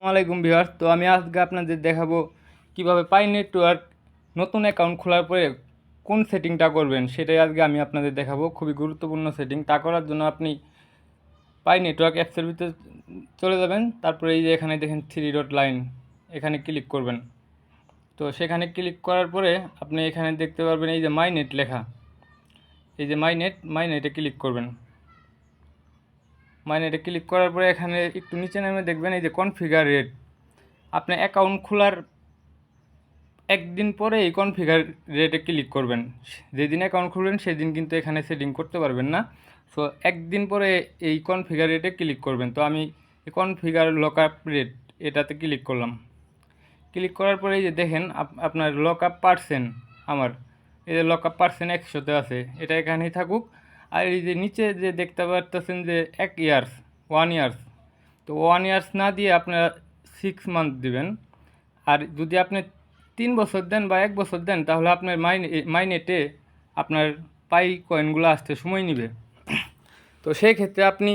আসসালামাইকুম ভিউয়ার্স। তো আমি আজকে আপনাদের দেখাবো কিভাবে পাই নেটওয়ার্ক নতুন অ্যাকাউন্ট খোলার পরে কোন সেটিংটা করবেন, সেটাই আজকে আমি আপনাদের দেখাবো। খুবই গুরুত্বপূর্ণ সেটিং। তা করার জন্য আপনি পাই নেটওয়ার্ক অ্যাপসের ভিতরে চলে যাবেন। তারপরে এই যে এখানে দেখেন 3 ডট লাইন, এখানে ক্লিক করবেন। তো সেখানে ক্লিক করার পরে আপনি এখানে দেখতে পারবেন এই যে মাই নেট লেখা, এই যে মাই নেটে ক্লিক করবেন। মাই নেটে ক্লিক করার পরে এখানে একটু নিচে নেমে দেখবেন এই যে কনফিগার রেট। আপনি অ্যাকাউন্ট খোলার একদিন পরে এই কনফিগার রেটে ক্লিক করবেন। যেদিন অ্যাকাউন্ট খুলবেন সেদিন কিন্তু এখানে সেটিং করতে পারবেন না। সো একদিন পরে এই কনফিগার রেটে ক্লিক করবেন। তো আমি কনফিগার লকআপ রেট এটাতে ক্লিক করলাম। ক্লিক করার পরে এই যে দেখেন আপনার লকআপ পার্সেন্ট, আমার এই যে লকআপ পার্সেন্ট 100-তে আছে, এটা এখানেই থাকুক। আর এই যে নিচে যে দেখতে পাচ্ছেন যে 1 ইয়ার্স, তো 1 ইয়ার্স না দিয়ে আপনারা 6 মান্থ দিবেন। আর যদি আপনি 3 বছর দেন বা 1 বছর দেন তাহলে আপনার মাইনেটে আপনার পাই কয়েনগুলো আসতে সময় নেবে। তো সেই ক্ষেত্রে আপনি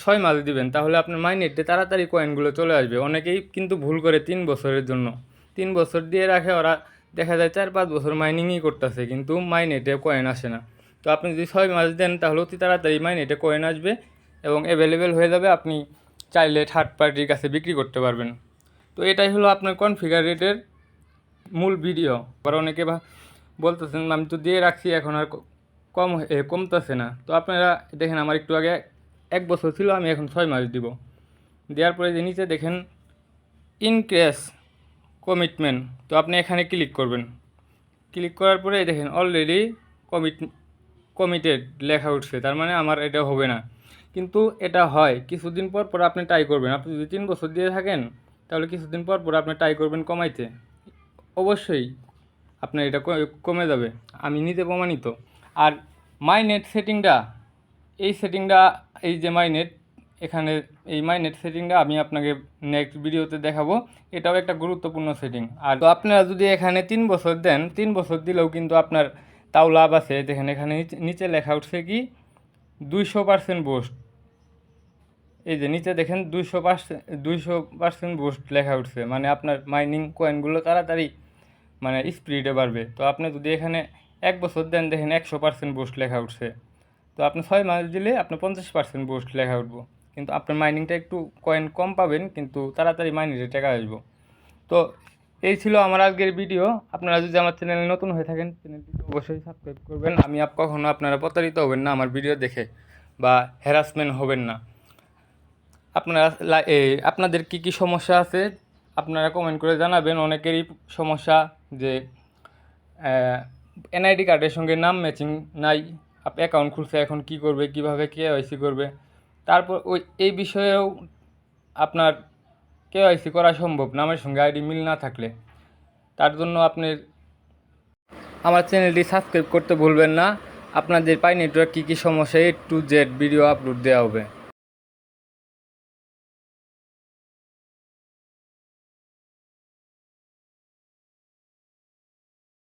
6 মাস দিবেন, তাহলে আপনার মাইনেটে তাড়াতাড়ি কয়েনগুলো চলে আসবে। অনেকেই কিন্তু ভুল করে 3 বছরের জন্য 3 বছর দিয়ে রাখে, ওরা দেখা যায় 4-5 বছর মাইনিংই করতেছে কিন্তু মাইনেটে কয়েন আসে না। তো আপনি যদি 6 মাস দেন তাহলে অতি তাড়াতাড়ি মাইনেটে কয়েন আসবে এবং অ্যাভেলেবেল হয়ে যাবে। আপনি চাইলে থার্ড পার্টির কাছে বিক্রি করতে পারবেন। তো এটাই হলো আপনার কনফিগার রেটের মূল ভিডিও। আবার অনেকে বলতেছেন আমি তো দিয়ে রাখছি এখন আর কমতেছে না। তো আপনারা দেখেন আমার একটু আগে 1 বছর ছিল, আমি এখন 6 মাস দিব। দেওয়ার পরে যে নিচে দেখেন ইনক্রেস কমিটমেন্ট, তো আপনি এখানে ক্লিক করবেন। ক্লিক করার পরে দেখেন অলরেডি কমিটেড লেখা উঠছে, তার মানে আমার এটা হবে না। কিন্তু এটা হয় কিছুদিন পর পর, আপনি ট্রাই করবেন। আপনি যদি 3 বছর দিয়ে থাকেন তাহলে কিছুদিন পর পর আপনি ট্রাই করবেন কমাইতে, অবশ্যই আপনার এটা কমে যাবে, আমি নিজে প্রমাণিত। আর মাই নেট সেটিংটা, এই যে মাই নেট, এখানে এই মাই নেট সেটিংটা আমি আপনাকে নেক্সট ভিডিওতে দেখাবো। এটাও একটা গুরুত্বপূর্ণ সেটিং। আর তো আপনারা যদি এখানে 3 বছর দেন, 3 বছর দিলেও কিন্তু আপনার তাও লাভ আছে। দেখেন এখানে নিচে লেখা উঠছে কি 200% বুস্ট। এই যে নিচে দেখেন 200% বুস্ট লেখা উঠছে, মানে আপনার মাইনিং কয়েনগুলো তাড়াতাড়ি মানে স্পিডে বাড়বে। তো আপনি যদি এখানে 1 বছর দেন, দেখেন 100% বুস্ট লেখা উঠছে। তো আপনি 6 মাস দিলে আপনার 50% বুস্ট লেখা উঠবো। কিন্তু আপনার মাইনিংটা একটু কয়েন কম পাবেন, কিন্তু তাড়াতাড়ি মাইনিংয়ে টাকা আসবো। তো এই ছিল আমার আজকের ভিডিও। আপনারা যদি আমার চ্যানেলে নতুন হয়ে থাকেন চ্যানেলটিকে অবশ্যই সাবস্ক্রাইব করবেন। আমি কখনো আপনারা প্রতারিত হবেন না আমার ভিডিও দেখে, বা হ্যারাসমেন্ট হবেন না। আপনারা আপনাদের কি কি সমস্যা আছে আপনারা কমেন্ট করে জানাবেন। অনেকেরই সমস্যা যে এনআইডি কার্ডের সঙ্গে নাম ম্যাচিং নাই, অ্যাকাউন্ট খুলছে এখন কি করবে, কিভাবে কেওয়াইসি করবে। তারপর এই বিষয়েও আপনার কেওয়াইসি করা সম্ভব নামের সঙ্গে আইডি মিল না থাকলে। তার জন্য আপনি আমার চ্যানেলটি সাবস্ক্রাইব করতে ভুলবেন না। আপনাদের পাই নেটওয়ার্ক কী কী সমস্যা A to Z video upload দেওয়া হবে।